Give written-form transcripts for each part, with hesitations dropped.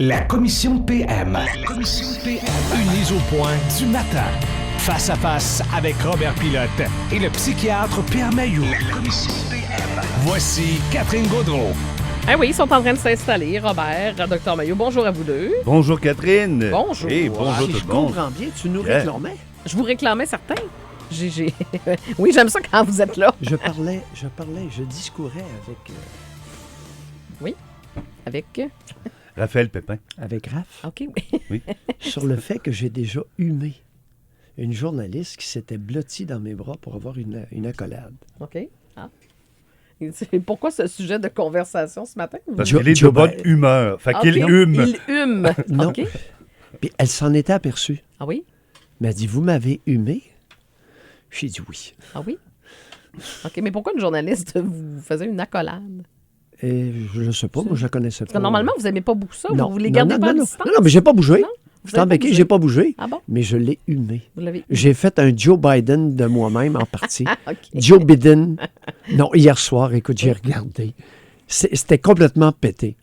La commission PM. La commission PM. Une mise au point du matin. Face à face avec Robert Pilote et le psychiatre Pierre Mailloux. La commission PM. Voici Catherine Gaudreault. Ah oui, ils sont en train de s'installer, Robert, Dr Mailloux. Bonjour à vous deux. Bonjour Catherine. Bonjour. Et bonjour Si tout je le monde. comprends bien, tu nous réclamais. Je vous réclamais certains. Oui, j'aime ça quand vous êtes là. Je discourais Avec... Raphaël Pépin. avec Raph OK, Oui. sur le fait que j'ai déjà humé une journaliste qui s'était blottie dans mes bras pour avoir une accolade. OK. Ah. Et pourquoi ce sujet de conversation ce matin? Parce Joe- qu'il est de Joe bonne Biden. humeur. Fait Ah, qu'il OK. hume. Il hume. Non. OK. Puis elle s'en était aperçue. Ah oui? Elle m'a dit, vous m'avez humé? J'ai dit oui. Ah oui? OK, mais pourquoi une journaliste vous faisait une accolade? Et je ne sais pas, moi je la connaissais Parce pas. que normalement, vous n'aimez pas beaucoup ça. Non. Vous les Non, gardez non, pas à non, distance. non, mais j'ai pas bougé. Non? Vous J'étais avez pas embêté, bougé? j'ai pas bougé. Ah bon? Mais je l'ai humé. Vous l'avez... J'ai fait un Joe Biden de moi-même en partie. OK. Joe Biden. Non, hier soir, écoute, j'ai regardé. C'était complètement pété.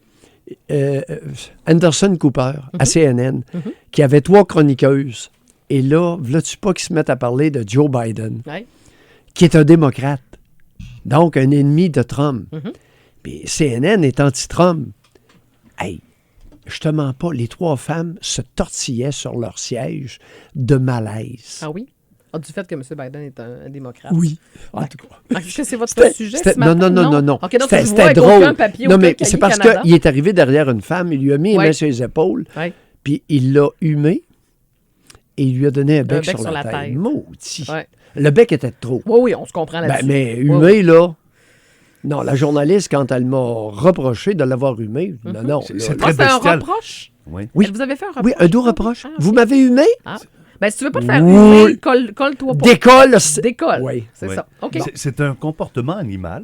Anderson Cooper, à CNN, qui avait 3 chroniqueuses. Et là, tu pas qu'ils se mettent à parler de Joe Biden, Ouais. qui est un démocrate. Donc, un ennemi de Trump. Puis CNN est anti-Trump. Hey, je te mens pas, les 3 femmes se tortillaient sur leur siège de malaise. Ah oui? Ah, du fait que M. Biden est un démocrate. Oui, en tout cas. Ah, est-ce que c'est votre C'était- sujet c'était- ce matin? non. OK, donc C'était je vois avec drôle. aucun papier, Non, aucun mais cahier c'est parce Canada. qu'il est arrivé derrière une femme, il lui a mis les Ouais. mains sur les épaules, Ouais. puis il l'a humé et il lui a donné un bec, bec sur, sur la la tête. tête. Maudit. Ouais. Le bec était de trop. Oui, oui, on se comprend Ben, là-dessus. mais Ouais, humé, ouais. là... Non, la journaliste, quand elle m'a reproché de l'avoir humé, non. C'est là, très Ah, c'est un bestial. reproche? Oui. Oui. Elle vous avez fait un reproche? Oui, un doux reproche. Ah, Vous ok. m'avez humé? Ah. Ben, si tu veux pas te faire Oui. humer, colle-toi pas. Décolle! Décolle. Oui. C'est Oui. ça. OK. C'est un comportement animal.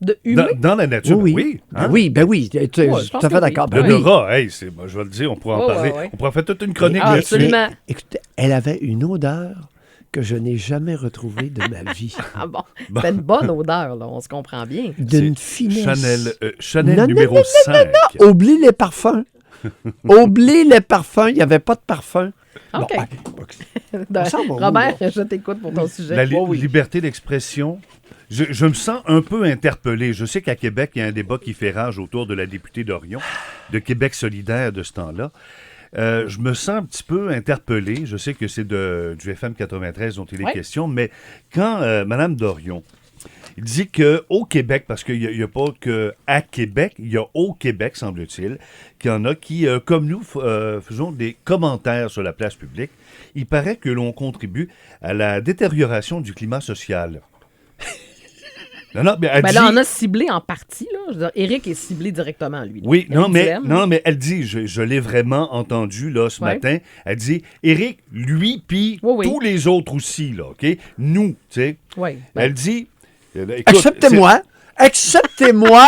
De humer? Dans la nature, Oui, oui. Ben oui, ben oui. Tu es Ouais, je pense tout à fait que d'accord. oui. Ben Le oui. rat, hey, moi, je vais le dire, on pourra en Ouais, parler. ouais. On pourra faire toute une chronique Ah, là-dessus. absolument. Écoutez, elle avait une odeur que je n'ai jamais retrouvée de ma vie. Ah bon. C'est une bonne odeur, là. On se comprend bien. D'une finesse. Chanel Non, numéro 5. Oublie les parfums. Oublie les parfums. Il n'y avait pas de parfum. OK. on s'en va où, Robert, là? je t'écoute pour ton sujet. La Oh, oui. liberté d'expression. Je me sens un peu interpellé. Je sais qu'à Québec, il y a un débat qui fait rage autour de la députée d'Orion, de Québec solidaire de ce temps-là. Je me sens un petit peu interpellé. Je sais que c'est du FM 93 dont il est Ouais. question, mais quand Mme Dorion il dit qu'au Québec, parce qu'il n'y a pas qu'à Québec, il y a au Québec, semble-t-il, qu'il y en a qui, comme nous, faisons des commentaires sur la place publique. Il paraît que l'on contribue à la détérioration du climat social. Non, mais elle Ben dit... là, on a ciblé en partie, là. Je veux dire, Éric est ciblé directement, lui. là. Oui, Éric Duhem. non, mais elle dit, je l'ai vraiment entendu là ce Ouais. matin, elle dit, Éric, lui, puis Oui, oui. tous les autres aussi, là, OK? Nous, tu sais. Oui. Elle dit... écoute, Acceptez-moi. Acceptez-moi.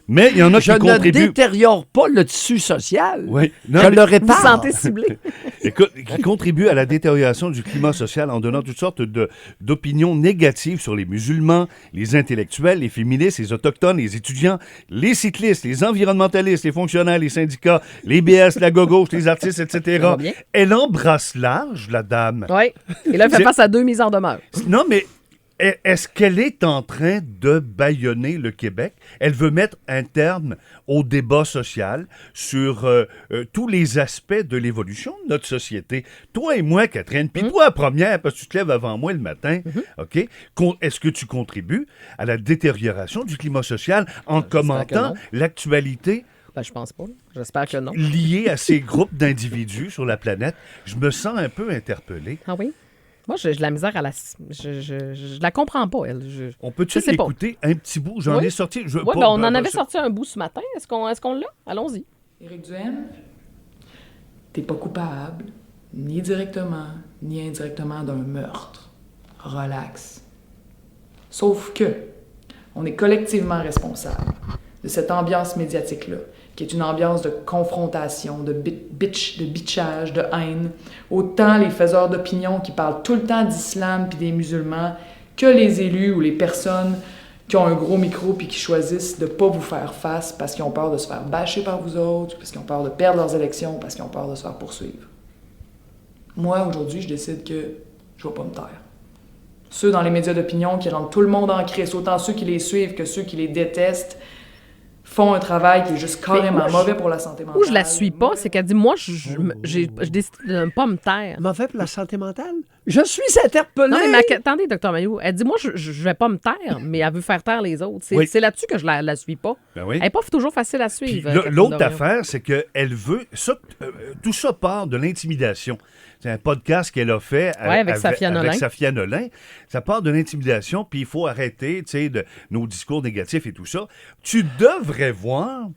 Mais il y en a qui Je ne contribuent... détériore pas le tissu social. Oui. Je Non, mais- le Vous répare. sentez ciblé. écoute, qui contribuent à la détérioration du climat social en donnant toutes sortes d'opinions négatives sur les musulmans, les intellectuels, les féministes, les autochtones, les étudiants, les cyclistes, les environnementalistes, les fonctionnaires, les syndicats, les BS, la gauche, les artistes, etc. Ça va bien. Elle embrasse large, la dame. Oui. Et là, il fait C'est- face à 2 mises en demeure. Non, mais est-ce qu'elle est en train de bâillonner le Québec? Elle veut mettre un terme au débat social sur tous les aspects de l'évolution de notre société. Toi et moi, Catherine, puis toi, la première, parce que tu te lèves avant moi le matin, OK? Est-ce que tu contribues à la détérioration du climat social en que commentant non. l'actualité Ben, je pense pas. là. J'espère que non. liée à ces groupes d'individus sur la planète? Je me sens un peu interpellé. Ah oui? Moi, j'ai de la misère à la... Je la comprends pas, elle. On peut-tu Je sais pas. l'écouter un petit bout? J'en Oui. ai sorti... Oui, ben, on en avait sorti un bout ce matin. Est-ce qu'on l'a? Allons-y. Éric Duhem, t'es pas coupable, ni directement, ni indirectement d'un meurtre. Relax. Sauf que, on est collectivement responsable de cette ambiance médiatique-là, qui est une ambiance de confrontation, de bitchage, de haine. Autant les faiseurs d'opinion qui parlent tout le temps d'islam puis des musulmans, que les élus ou les personnes qui ont un gros micro puis qui choisissent de pas vous faire face parce qu'ils ont peur de se faire bâcher par vous autres, parce qu'ils ont peur de perdre leurs élections, parce qu'ils ont peur de se faire poursuivre. Moi, aujourd'hui, je décide que je vais pas me taire. Ceux dans les médias d'opinion qui rendent tout le monde en crise, autant ceux qui les suivent que ceux qui les détestent, font un travail qui est juste carrément mauvais pour la santé mentale. Où je la suis pas, c'est qu'elle dit, moi, je décide de ne pas me taire. Mais en fait, pour la santé mentale, je suis interpellée. Non, mais attendez, Dr Mailloux, elle dit, moi, je vais pas me taire, mais elle veut faire taire les autres. C'est Oui. c'est là-dessus que je la suis pas. Ben oui. Elle n'est pas toujours facile à Puis suivre. l'autre Catherine Dorion. affaire, c'est qu'elle veut... tout ça part de l'intimidation. C'est un podcast qu'elle a fait avec Safia Nolin. avec Safia Nolin. Ça part de l'intimidation, puis il faut arrêter de nos discours négatifs et tout ça. Tu devrais voir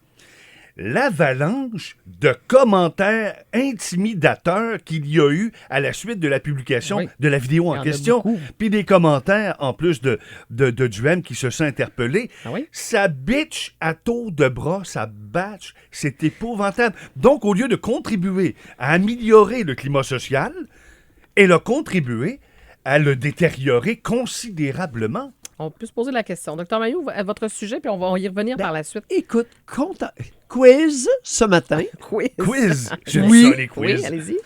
l'avalanche de commentaires intimidateurs qu'il y a eu à la suite de la publication Oui. de la vidéo Il y en en a question. beaucoup. Puis des commentaires, en plus de Duhem qui se sent interpellé. Ah oui? Ça bitch à tour de bras, ça batch. C'est épouvantable. Donc, au lieu de contribuer à améliorer le climat social, elle a contribué à le détériorer considérablement. On peut se poser la question. Dr Mailloux, votre sujet, puis on va y revenir par la suite. Écoute, quiz ce matin. Quiz. Quiz! J'aime Oui. ça, les quiz. Oui, allez-y.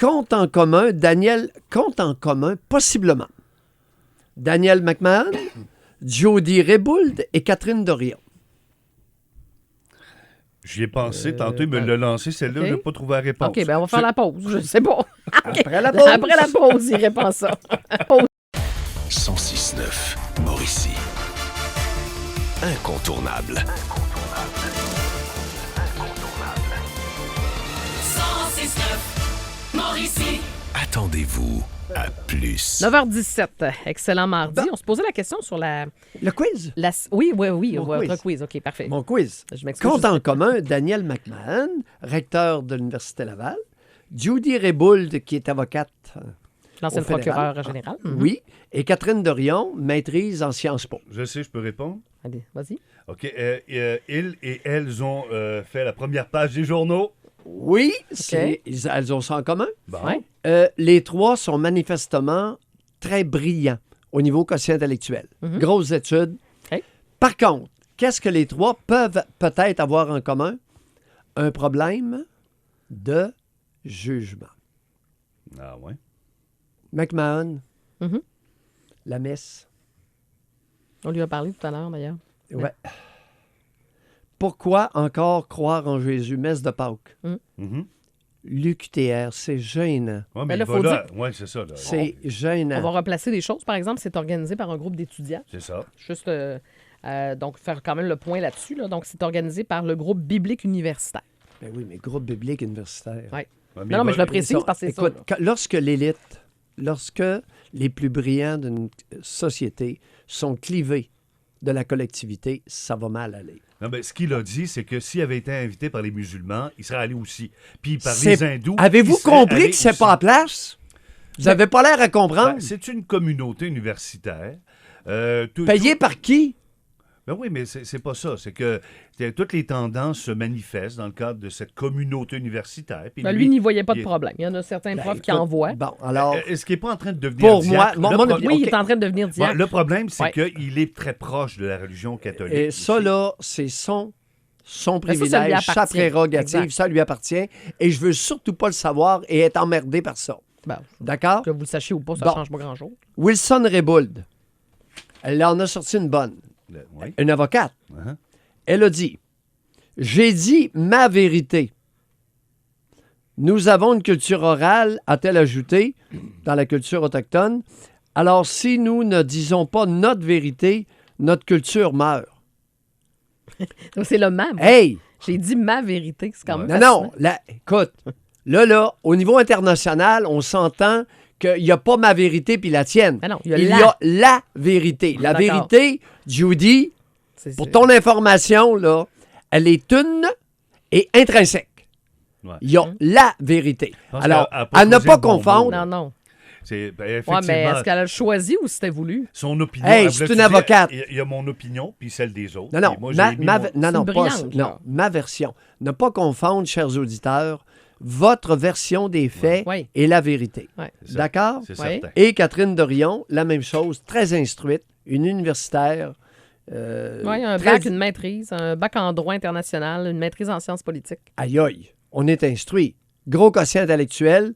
Compte en commun, Daniel, compte en commun, possiblement. Daniel McMahon, Jody Rebould et Catherine Dorion. J'y ai pensé, tantôt, il me l'a lancé, celle-là, OK. je n'ai pas trouvé la réponse. OK, ben on va faire la pause. Je sais pas. Après la pause. Après la pause, il répond ça. Pause. 106.9 Mauricie. Incontournable. 106.9 Mauricie. Attendez-vous à plus. 9h17, excellent mardi. On se posait la question sur la... Le quiz? Oui, Mon votre quiz. quiz. OK, parfait. Mon quiz. Je m'excuse. Compte en commun, Daniel McMahon, recteur de l'Université Laval, Judy Rebould, qui est avocate. L'ancienne au fédéral. procureure générale. Oui. Et Catherine Dorion, maîtrise en Sciences Po. Je sais, je peux répondre? Allez, vas-y. OK. Ils et elles ont fait la première page des journaux. Oui, elles ont ça en commun. Bon. Ouais. Les trois sont manifestement très brillants au niveau quotient intellectuel. Grosses études. OK. Par contre, qu'est-ce que les trois peuvent peut-être avoir en commun? Un problème de jugement. Ah ouais? McMahon, Mhm. la messe. On lui a parlé tout à l'heure, d'ailleurs. Ouais. Pourquoi encore croire en Jésus? Messe de Pâques. Mhm. L'UQTR, c'est gênant. Ouais, Mais là, faut voilà. Ouais, c'est ça. Là. C'est On gênant. va replacer des choses. Par exemple, c'est organisé par un groupe d'étudiants. C'est ça. Juste, donc, faire quand même le point là-dessus. Là. Donc, c'est organisé par le groupe biblique universitaire. Ben oui, mais groupe biblique universitaire. Ouais. Ouais, Non, mais je le Ils précise sont- parce que c'est ça. écoute, là. lorsque l'élite, lorsque les plus brillants d'une société sont clivés de la collectivité, ça va mal aller. Non, ben, ce qu'il a dit, c'est que s'il avait été invité par les musulmans, il serait allé aussi. Puis par C'est- les hindous. Avez-vous il serait compris allé que c'est aussi. pas à place? Vous n'avez pas l'air à comprendre. Ben, c'est une communauté universitaire. Payé par qui? Ben oui, mais c'est pas ça. C'est que toutes les tendances se manifestent dans le cadre de cette communauté universitaire. Puis Ben, lui, il n'y voyait pas il de est- problème. Il y en a certains Ben, profs qui écoute, en voient. Bon, alors, Est-ce qu'il n'est pas en train de devenir Pour diacre? moi, Le mon pro- opinion- Oui, il OK. est en train de devenir Bon, diacre. le problème, c'est Ouais. qu'il est très proche de la religion catholique. et ça, aussi. là, c'est son Ben, ça lui privilège, sa appartient. prérogative, Exact. ça lui appartient. Et je veux surtout pas le savoir et être emmerdé par ça. Ben, D'accord? que vous le sachiez ou pas, ça ne Bon. change pas grand-chose. Wilson Rebould, elle en a sorti une bonne. Oui. Une avocate. Uh-huh. Elle a dit « J'ai dit ma vérité. Nous avons une culture orale, a-t-elle ajouté, dans la culture autochtone. Alors, si nous ne disons pas notre vérité, notre culture meurt. Donc, c'est le même. Hey! J'ai dit ma vérité. C'est quand même Non, fascinant. non, là, écoute, là, au niveau international, on s'entend qu'il n'y a pas ma vérité puis la tienne. Ah non, il y a y la. a la vérité. La D'accord. vérité, Judy, pour ton information, là, elle est une et intrinsèque. Ouais. Il y a la vérité. Je pense Alors, qu'elle a pas à ne choisi pas le bon mot, confondre. là. Non, non. C'est, ben, Ouais, effectivement, mais est-ce qu'elle a le choisi ou c'était voulu? son opinion... Hey, elle c'est voulait une dire, avocate. Il y a mon opinion, puis celle des autres. Non, non, Puis moi, j'ai mis mon- non, C'est non, une pas, brillante, non, là. ma version. Ne pas confondre, chers auditeurs, votre version des faits Ouais. et la vérité. Ouais. C'est ça. D'accord? C'est Ouais. certain. Et Catherine Dorion, la même chose, très instruite, une universitaire, Oui, un très- bac, une maîtrise, un bac en droit international, une maîtrise en sciences politiques. Aïe, aïe, on est instruit. Gros quotient intellectuel,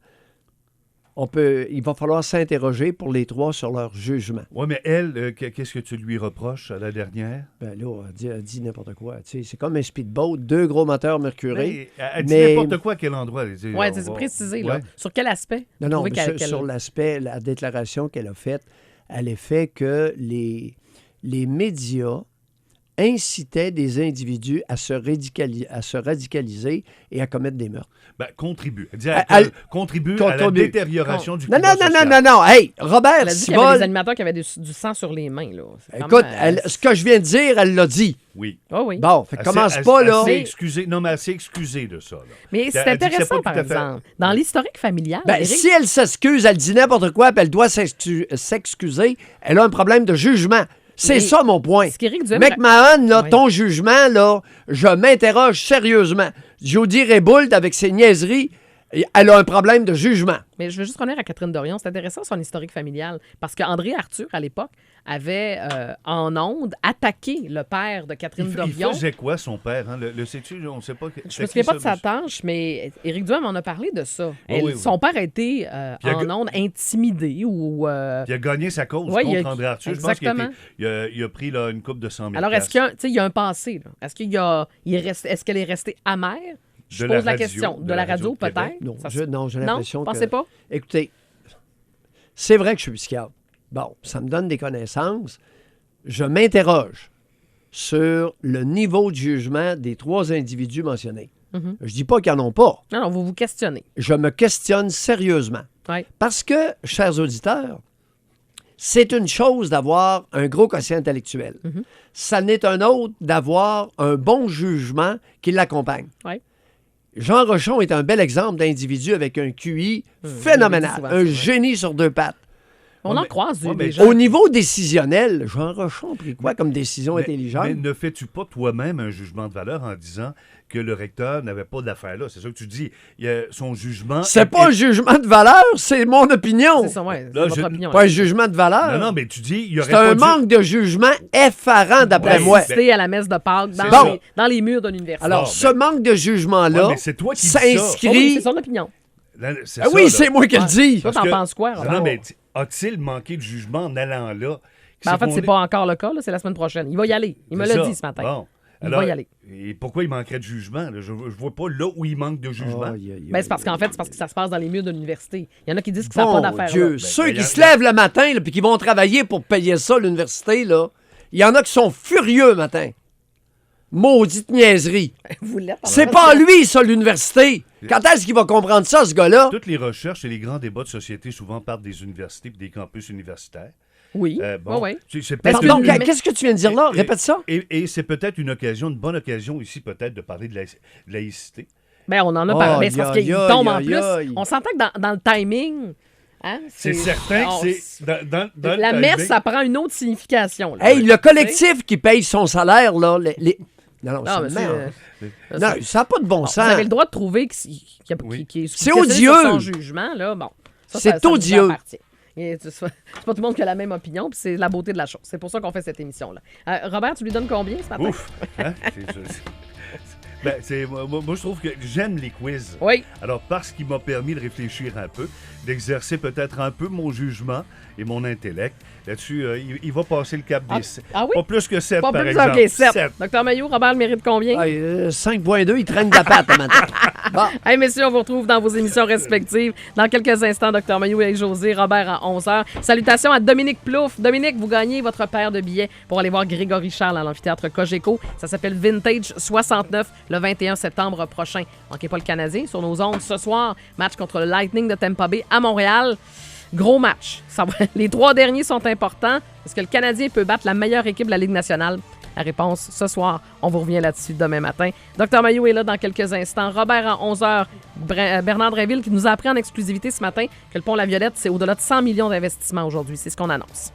il va falloir s'interroger pour les trois sur leur jugement. Oui, mais elle, qu'est-ce que tu lui reproches à la dernière? Ben là, elle dit n'importe quoi. Tu sais, c'est comme un speedboat, 2 gros moteurs mercurés. Mais elle dit mais- n'importe quoi à quel endroit. Elle dit, Oui, on c'est va- précisé. Ouais. Là. Sur quel aspect? Non, non, Trouvez mais qu'elle- sur l'aspect, la déclaration qu'elle a faite, à l'effet que les médias incitaient des individus à se radicaliser et à commettre des meurtres. Ben, contribue. Elle dit contribue à la Contribue. détérioration du Non, climat non, non, social. non, non, non. Hey, Robert Elle a dit qu'il y avait Cibol, des animateurs qui avaient du sang sur les mains. Là. C'est quand écoute, même, ce que je viens de dire, elle l'a dit. Oui. Ah oui. Bon, fait que commence pas, là. Elle s'est excusée. Non, mais elle s'est excusée de ça. Là. Mais Elle c'est a dit que c'est intéressant, pas par tout à fait- exemple. Dans l'historique familial, Ben, Éric, si elle s'excuse, elle dit n'importe quoi, puis elle doit s'excuser, elle a un problème de jugement. C'est Mais ça mon point. ce qu'Éric Duhem- McMahon, là, Ouais. ton jugement, là, je m'interroge sérieusement. Jody Rebould, avec ses niaiseries, elle a un problème de jugement. Mais je veux juste revenir à Catherine Dorion. C'est intéressant son historique familial. Parce qu'André Arthur, à l'époque, avait en ondes attaqué le père de Catherine Il Dorion. faisait quoi, son père? Hein? Le sais-tu? On ne sait pas. Je me souviens pas de sa tâche, mais Éric Duhem en a parlé de ça. Oui, oui. Son père a été Puis en ondes intimidé ou... Il a gagné sa cause Ouais, contre André Arthur. Je pense exactement. qu'il a pris là, une coupe de 100 000 Alors, est-ce qu'il y a un passé? Là? Est-ce qu'elle est restée amère? Je De pose la la radio, question. de De la la radio radio, de Québec? peut-être? Non, Ça j'ai se- l'impression que... pensez pas? Écoutez, c'est vrai que je suis psychiatre. Bon, ça me donne des connaissances. Je m'interroge sur le niveau de jugement des 3 individus mentionnés. Mhm. Je dis pas qu'ils n'en ont pas. Non, vous vous questionnez. Je me questionne sérieusement. Ouais. Parce que, chers auditeurs, c'est une chose d'avoir un gros quotient intellectuel. Mhm. Ça n'est un autre d'avoir un bon jugement qui l'accompagne. Ouais. Jean Rochon est un bel exemple d'individu avec un QI on phénoménal, le dit souvent, un c'est vrai. génie sur 2 pattes. On Ouais, en mais- croise ouais, mais des gens. Au niveau décisionnel, Jean Rochon a pris quoi comme décision Mais intelligente? ne fais-tu pas toi-même un jugement de valeur en disant que le recteur n'avait pas d'affaire là? C'est ça que tu dis. Son jugement... C'est pas un jugement de valeur, c'est mon opinion. C'est ça, ouais. C'est Là, votre je- opinion. Pas un jugement de valeur. Non, non, mais tu dis... Il aurait C'est un pas dû- manque de jugement effarant, d'après Ouais, moi. Assister à la messe de Pâques C'est dans, ça. dans les murs d'une université. Alors, Ah, ce manque de jugement-là Ouais, mais c'est toi qui dis ça. Oh oui, s'inscrit... c'est son opinion. Là, c'est Ah ça, oui, là. c'est moi qui le dis. Toi, Parce t'en que- penses quoi, Non, Robert? mais a-t-il manqué de jugement en allant là? Ben, en fait, qu'on c'est est- pas encore le cas. là, C'est la semaine prochaine. Il va y aller. Il me C'est l'a ça. dit ce matin. Bon. Il Alors, va y aller. Et pourquoi il manquerait de jugement? Là? Je vois pas là où il manque de jugement. Aïe, aïe, aïe. Ben, c'est parce qu'en fait, c'est parce que ça se passe dans les murs de l'université. Il y en a qui disent que ça n'a Bon pas d'affaire. Dieu, là. ceux ben, qui y a- se lèvent le matin puis qui vont travailler pour payer ça, l'université, là, il y en a qui sont furieux le matin. Maudite niaiserie. Vous l'êtes. C'est pas lui, ça, l'université. Quand est-ce qu'il va comprendre ça, ce gars-là? Toutes les recherches et les grands débats de société souvent partent des universités et des campus universitaires. Oui. Bon, Oui. c'est Parce peut-être que Pardon, mais- qu'est-ce que tu viens de dire là? Répète ça. Et c'est peut-être une bonne occasion ici, peut-être, de parler de laïcité. Ben, on en a parlé. Mais c'est parce Aïe, qu'il aïe, tombe en aïe, plus. aïe. On s'entend que dans le timing. Hein, C'est certain on- que c'est. Dans le La timing- messe, ça prend une autre signification. Là. Hey, le collectif qui paye son salaire, là, Non, Non, c'est mais une c'est, merde. ça, Non, ça n'a pas de bon Bon, sens. vous avez le droit de trouver Oui. qu'il est C'est questionné odieux. sur son jugement. Là. Bon, C'est ça nous odieux. appartient. Et c'est pas tout le monde qui a la même opinion, puis c'est la beauté de la chose. C'est pour ça qu'on fait cette émission-là. Robert, tu lui donnes combien ce matin? Ouf! Hein? Moi, je trouve que j'aime les quiz. Oui. Alors, parce qu'il m'a permis de réfléchir un peu, d'exercer peut-être un peu mon jugement et mon intellect, là-dessus, il va passer le cap des 7. Ah oui? Pas plus que 7, Pas par plus, exemple. OK, 7. Sept. Docteur Mailloux, Robert le mérite combien? 5.2, il traîne de la patte, matin. Bon. Hey, messieurs, on vous retrouve dans vos émissions respectives. Dans quelques instants, Dr Mailloux et José, Robert à 11h. Salutations à Dominique Plouffe. Dominique, vous gagnez votre paire de billets pour aller voir Grégory Charles à l'amphithéâtre Cogeco. Ça s'appelle Vintage 69 le 21 septembre prochain. Manquez pas le Canadien sur nos ondes ce soir. Match contre le Lightning de Tampa Bay à Montréal. Gros match. Les 3 derniers sont importants. Est-ce que le Canadien peut battre la meilleure équipe de la Ligue nationale? La réponse ce soir. On vous revient là-dessus demain matin. Dr Mailloux est là dans quelques instants. Robert à 11h. Bernard Dréville qui nous a appris en exclusivité ce matin que le pont La Violette, c'est au-delà de 100 millions d'investissements aujourd'hui. C'est ce qu'on annonce.